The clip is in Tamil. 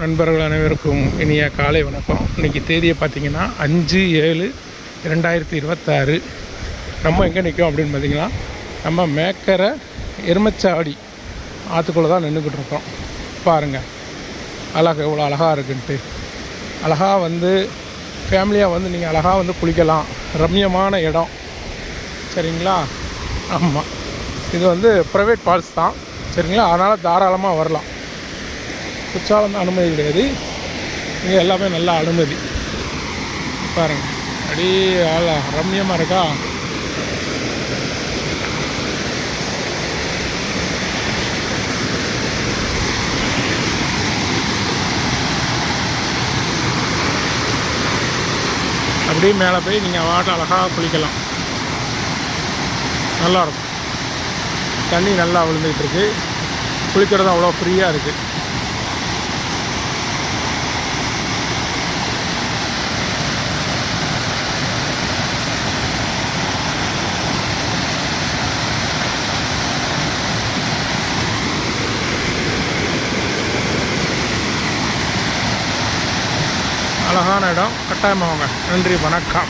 நண்பர்கள் அனைவருக்கும் இனிய காலை வணக்கம். இன்றைக்கி தேதியை பார்த்திங்கன்னா 5/7/2026. நம்ம எங்கே நிற்கும் அப்படின்னு பார்த்திங்கன்னா நம்ம மேக்கரை எருமச்சாவடி ஆற்றுக்குள்ளே தான் நின்றுக்கிட்டு இருக்கோம். பாருங்கள் எவ்வளோ அழகாக இருக்குன்ட்டு. அழகாக ஃபேமிலியாக நீங்கள் அழகாக குளிக்கலாம். ரம்மியமான இடம், சரிங்களா? ஆமாம், இது ப்ரைவேட் ஃபால்ஸ் தான், சரிங்களா? அதனால் தாராளமாக வரலாம். குற்றாலம் தான் அனுமதி கிடையாது, இங்கே எல்லாமே நல்ல அனுமதி. பாருங்கள், அப்படியே ரம்மியமாக இருக்கா. அப்படியே மேலே போய் நீங்கள் வாட்டர் அழகாக குளிக்கலாம். நல்லாயிருக்கும். தண்ணி நல்லா விழுந்துக்கிட்டு இருக்குது. குளிக்கிறதும் அவ்வளோ ஃப்ரீயாக இருக்குது. அழகான இடம், கட்டாயமாக வாங்க. நன்றி, வணக்கம்.